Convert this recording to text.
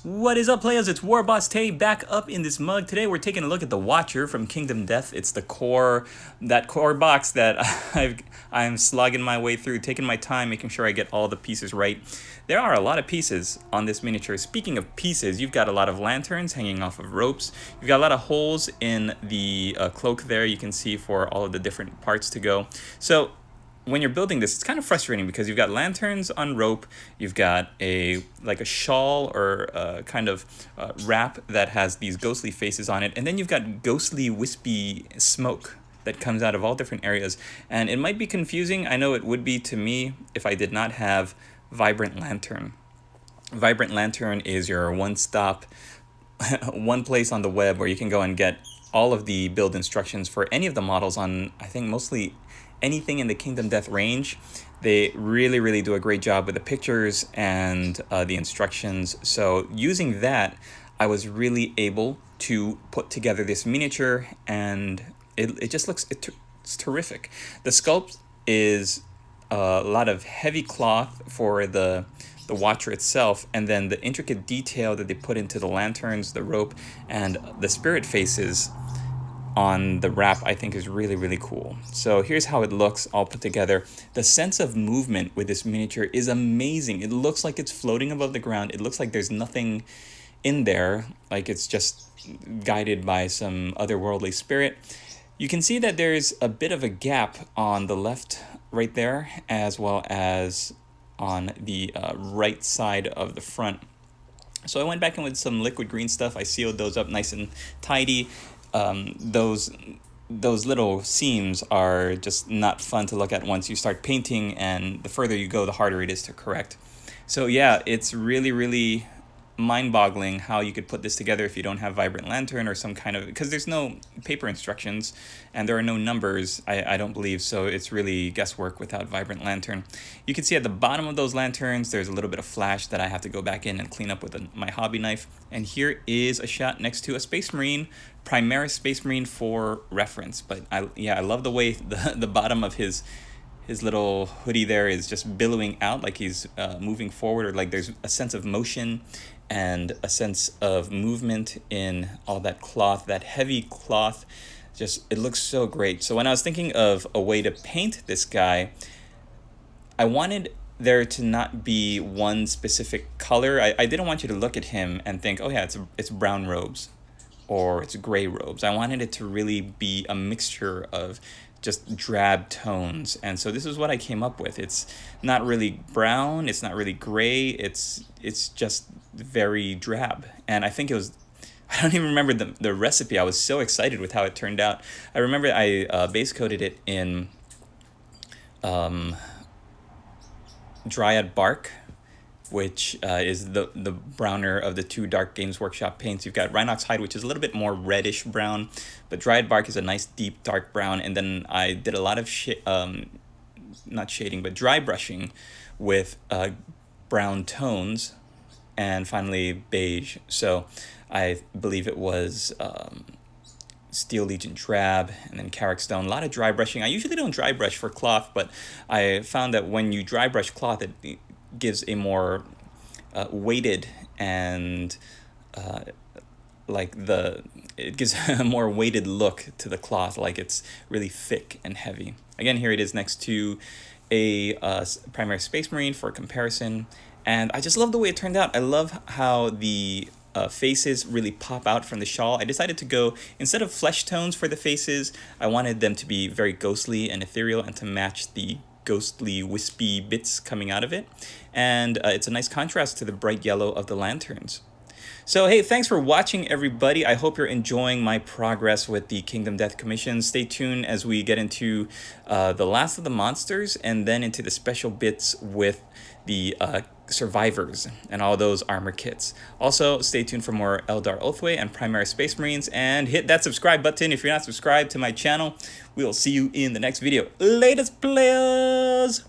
What is up, players? It's Warboss Tay back up in this mug. Today we're taking a look at the Watcher from Kingdom Death. It's the core, that core box that I'm slogging my way through, taking my time, making sure I get all the pieces right. There are a lot of pieces on this miniature. Speaking of pieces, you've got a lot of lanterns hanging off of ropes. You've got a lot of holes in the cloak there, you can see, for all of the different parts to go. So when you're building this, it's kind of frustrating because you've got lanterns on rope, you've got a shawl or a kind of wrap that has these ghostly faces on it, and then you've got ghostly wispy smoke that comes out of all different areas. And it might be confusing. I know it would be to me if I did not have Vibrant Lantern. Vibrant Lantern is your one-stop, one place on the web where you can go and get all of the build instructions for any of the models on, I think, mostly anything in the Kingdom Death range. They really do a great job with the pictures and the instructions. So using that, I was really able to put together this miniature, and it just looks, it's terrific. The sculpt is a lot of heavy cloth for the Watcher itself, and then the intricate detail that they put into the lanterns, the rope, and the spirit faces on the wrap, I think, is really cool. So here's how it looks all put together. The sense of movement with this miniature is amazing. It looks like it's floating above the ground. It looks like there's nothing in there, like it's just guided by some otherworldly spirit. You can see that there's a bit of a gap on the left right there, as well as on the right side of the front. So I went back in with some liquid green stuff. I sealed those up nice and tidy. Those little seams are just not fun to look at once you start painting, and the further you go, the harder it is to correct. So yeah, it's really mind-boggling how you could put this together if you don't have Vibrant Lantern or some kind of, because there's no paper instructions and there are no numbers, I don't believe, so it's really guesswork without Vibrant Lantern. You can see at the bottom of those lanterns there's a little bit of flash that I have to go back in and clean up with my hobby knife. And here is a shot next to a Space Marine, Primaris Space Marine for reference. But I love the way the bottom of his little hoodie there is just billowing out, like he's moving forward, or like there's a sense of motion and a sense of movement in all that cloth, that heavy cloth. Just, it looks so great. So when I was thinking of a way to paint this guy, I wanted there to not be one specific color. I didn't want you to look at him and think, oh yeah, it's brown robes or it's gray robes. I wanted it to really be a mixture of just drab tones, and so this is what I came up with. It's not really brown, it's not really gray, it's just very drab. And I think it was, I don't even remember the recipe. I was so excited with how it turned out. I remember I base coated it in Dryad Bark, which is the browner of the two Dark Games Workshop paints. You've got Rhinox Hide, which is a little bit more reddish brown, but Dryad Bark is a nice deep dark brown. And then I did a lot of not shading, but dry brushing with brown tones, and finally beige. So I believe it was Steel Legion Drab, and then Carrick Stone. A lot of dry brushing. I usually don't dry brush for cloth, but I found that when you dry brush cloth, it gives a more weighted and it gives a more weighted look to the cloth, like it's really thick and heavy. Again, here it is next to a Primaris Space Marine for comparison, and I just love the way it turned out. I love how the faces really pop out from the shawl. I decided to go, instead of flesh tones for the faces, I wanted them to be very ghostly and ethereal and to match the ghostly wispy bits coming out of it. And it's a nice contrast to the bright yellow of the lanterns. So hey, thanks for watching, everybody. I hope you're enjoying my progress with the Kingdom Death commission. Stay tuned as we get into the last of the monsters, and then into the special bits with the survivors and all those armor kits. Also, stay tuned for more Eldar Oathway and Primaris Space Marines, and hit that subscribe button if you're not subscribed to my channel. We'll see you in the next video. Latest, players!